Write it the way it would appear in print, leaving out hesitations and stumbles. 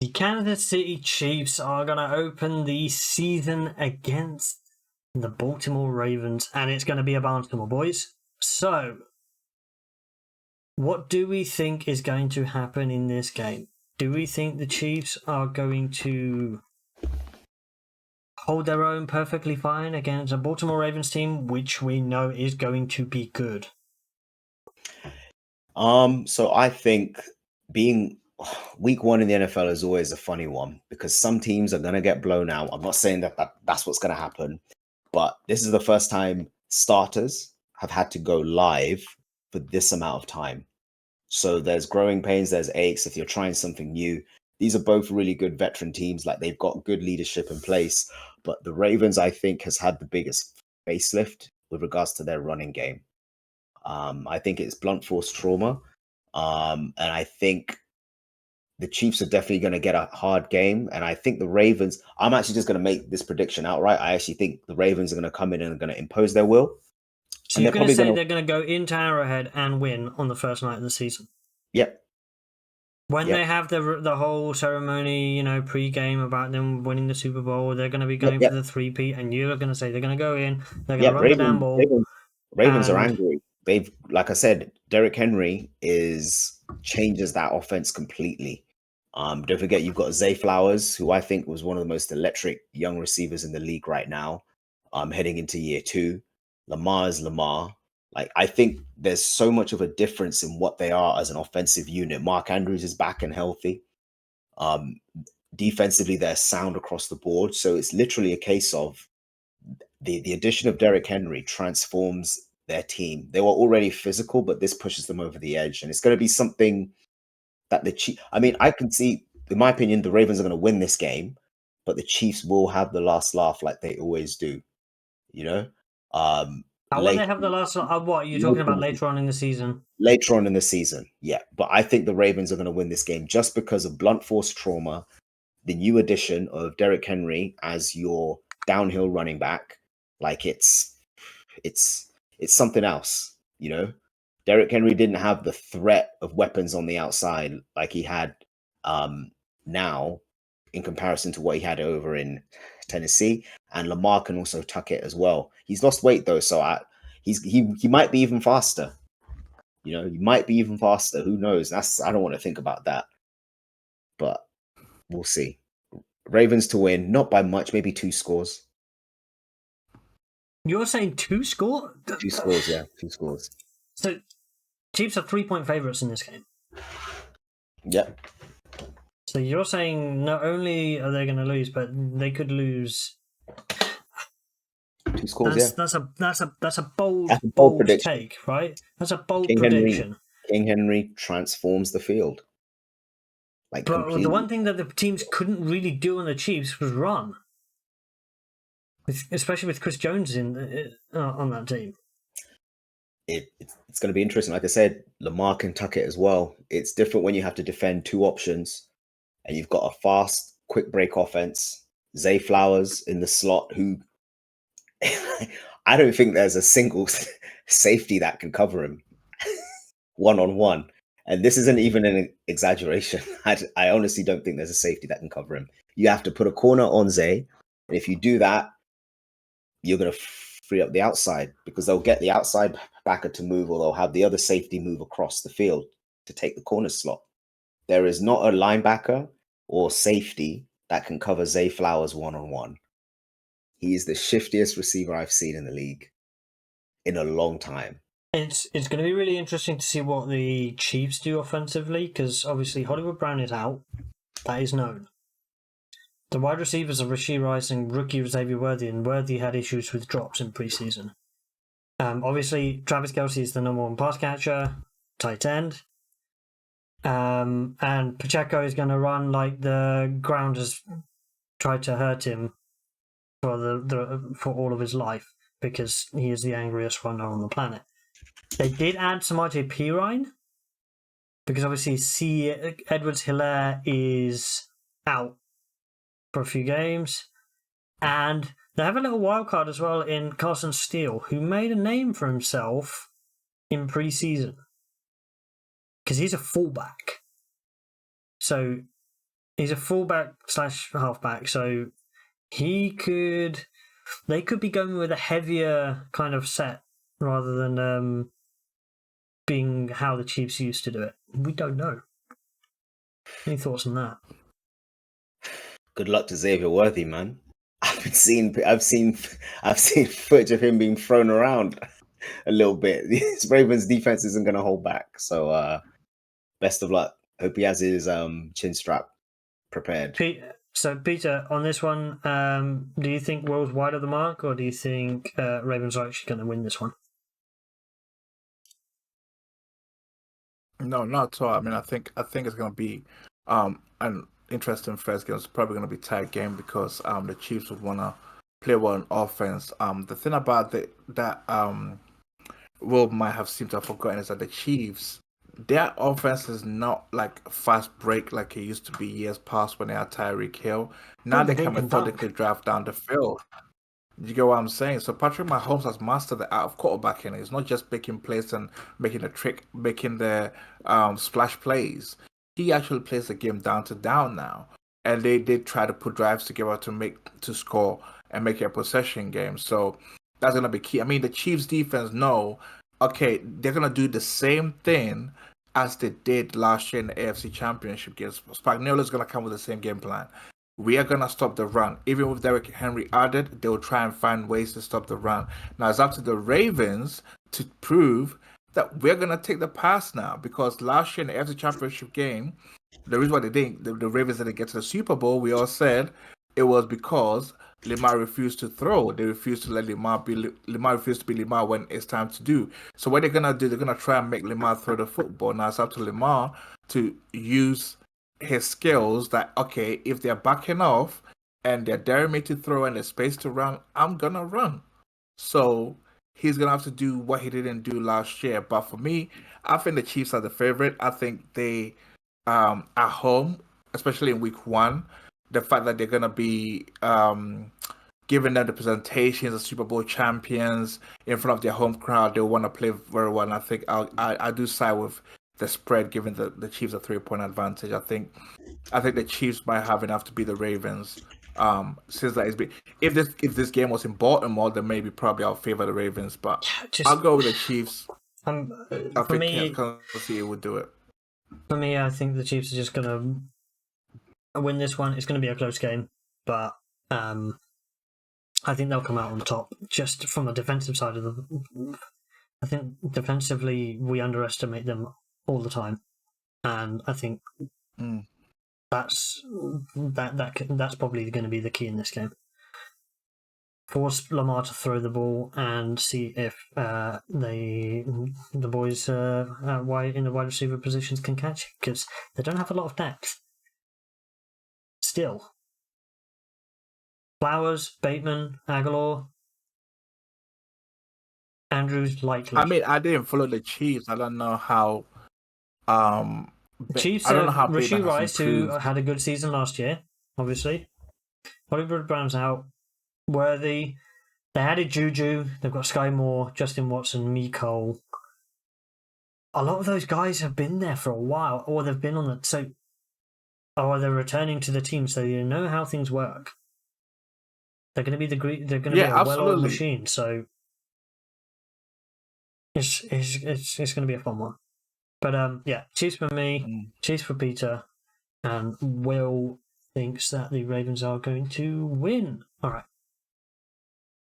The Kansas City Chiefs are going to open the season against the Baltimore Ravens, and it's going to be a Baltimore, boys. So, what do we think is going to happen in this game? Do we think the Chiefs are going to hold their own perfectly fine against a Baltimore Ravens team, which we know is going to be good? So I think being week one in the NFL is always a funny one because some teams are going to get blown out. I'm not saying that's what's going to happen, but this is the first time starters have had to go live for this amount of time. So there's growing pains, there's aches if you're trying something new. These are both really good veteran teams. Like they've got good leadership in place, but the Ravens, I think, has had the biggest facelift with regards to their running game. I think it's blunt force trauma. And I think the Chiefs are definitely going to get a hard game. And I think the Ravens, I'm actually just going to make this prediction outright. I actually think the Ravens are going to come in and are going to impose their will. So you're going to say they're going to go into Arrowhead and win on the first night of the season? Yep. When they have the whole ceremony, pre-game about them winning the Super Bowl, they're going to be going for the three-peat, and you're going to say they're going to go in, they're going to run the damn ball. Ravens are angry. They've, like I said, Derrick Henry changes that offense completely. Don't forget you've got Zay Flowers, who I think was one of the most electric young receivers in the league right now, heading into year 2. Lamar is Lamar. Like, I think there's so much of a difference in what they are as an offensive unit. Mark Andrews is back and healthy. Defensively, they're sound across the board. So it's literally a case of the addition of Derrick Henry transforms their team. They were already physical, but this pushes them over the edge. And it's going to be something that the Chiefs... I mean, I can see, in my opinion, the Ravens are going to win this game, but the Chiefs will have the last laugh like they always do. How will they have the last? What are you talking about later on in the season? Later on in the season, yeah. But I think the Ravens are going to win this game just because of blunt force trauma, the new addition of Derrick Henry as your downhill running back. Like it's something else, Derrick Henry didn't have the threat of weapons on the outside like he had now in comparison to what he had over in Tennessee. And Lamar can also tuck it as well. He's lost weight though, so he might be even faster. He might be even faster. Who knows? I don't want to think about that. But we'll see. Ravens to win, not by much, maybe 2 scores. You're saying 2 scores? 2 scores, yeah, 2 scores. So Chiefs are 3-point favorites in this game. Yep. So you're saying not only are they going to lose, but they could lose 2 scores. That's a bold prediction. take, right? That's a bold prediction. King Henry transforms the field. But completely. The one thing that the teams couldn't really do on the Chiefs was run, especially with Chris Jones on that team. It's going to be interesting. Like I said, Lamar can tuck it as well. It's different when you have to defend 2 options and you've got a fast, quick break offense. Zay Flowers in the slot, who I don't think there's a single safety that can cover him one-on-one. And this isn't even an exaggeration. I honestly don't think there's a safety that can cover him. You have to put a corner on Zay. And if you do that, you're going to free up the outside because they'll get the outside backer to move, or they'll have the other safety move across the field to take the corner slot. There is not a linebacker or safety that can cover Zay Flowers one-on-one. He is the shiftiest receiver I've seen in the league in a long time. It's going to be really interesting to see what the Chiefs do offensively, because obviously Hollywood Brown is out. That is known. The wide receivers are Rashee Rice and rookie Xavier Worthy, and Worthy had issues with drops in preseason. Obviously, Travis Kelce is the number 1 pass catcher, tight end. And Pacheco is going to run like the ground has tried to hurt him for all of his life, because he is the angriest runner on the planet. They did add Samaje Perine, because obviously Edwards-Helaire is out for a few games. And they have a little wild card as well in Carson Steele, who made a name for himself in preseason, because he's a fullback. So He's a fullback / halfback, so they could be going with a heavier kind of set rather than being how the Chiefs used to do it. We don't know. Any thoughts on that? Good luck to Xavier Worthy, man. I've seen footage of him being thrown around a little bit. This Ravens defense isn't going to hold back. So best of luck. Hope he has his chin strap prepared. So Peter, on this one, do you think Will's wide of the mark, or do you think Ravens are actually going to win this one? No, not at all. I mean, I think it's going to be an interesting first game. It's probably going to be a tight game because the Chiefs would want to play well on offense. The thing about that Will might have seemed to have forgotten is that the Chiefs, their offense is not like fast break like it used to be years past when they had Tyreek Hill. Now they can methodically drive down the field. You get what I'm saying? So Patrick Mahomes has mastered the art of quarterbacking. It's not just making plays and making the splash plays. He actually plays the game down to down now. And they did try to put drives together to score and make it a possession game. So that's gonna be key. I mean, the Chiefs defense know, okay, they're gonna do the same thing as they did last year in the AFC Championship games. Spagnuolo's gonna come with the same game plan. We are going to stop the run. Even with Derrick Henry added, they will try and find ways to stop the run. Now, it's up to the Ravens to prove that we're going to take the pass now. Because last year in the AFC Championship game, the reason why the Ravens didn't get to the Super Bowl, we all said it was because Lamar refused to throw. They refused to let Lamar refused to be Lamar when it's time to do. So what they're going to do, they're going to try and make Lamar throw the football. Now, it's up to Lamar to use his skills that, okay, if they're backing off and they're daring me to throw and there's space to run, I'm gonna run. So he's gonna have to do what he didn't do last year. But for me, I think the Chiefs are the favorite. I think they at home, especially in week 1, the fact that they're gonna be giving them the presentations as Super Bowl champions in front of their home crowd, they want to play very well. And I think I do side with the spread, given the Chiefs a 3-point advantage. I think the Chiefs might have enough to beat the Ravens. Since that is if this game was in Baltimore, then maybe probably I'll favor the Ravens. But I'll go with the Chiefs. I think Kansas City would do it. For me, I think the Chiefs are just going to win this one. It's going to be a close game, but I think they'll come out on top. Just from the defensive side of the, I think defensively we underestimate them all the time, and I think that's probably going to be the key in this game. Force Lamar to throw the ball and see if the boys in the wide receiver positions can catch it, because they don't have a lot of depth. Still, Flowers, Bateman, Aguilar, Andrews likely. I mean, I didn't follow the Chiefs. I don't know how. Chiefs, I don't know how Rashee Rice, who had a good season last year, obviously. Hollywood Brown's out. Worthy. They added Juju. They've got Sky Moore, Justin Watson, Mecole. A lot of those guys have been there for a while, or they've been on the or they're returning to the team, so you know how things work. They're going to be be a well-oiled machine. So it's going to be a fun one. But Chiefs for me, Chiefs for Peter, and Will thinks that the Ravens are going to win. All right.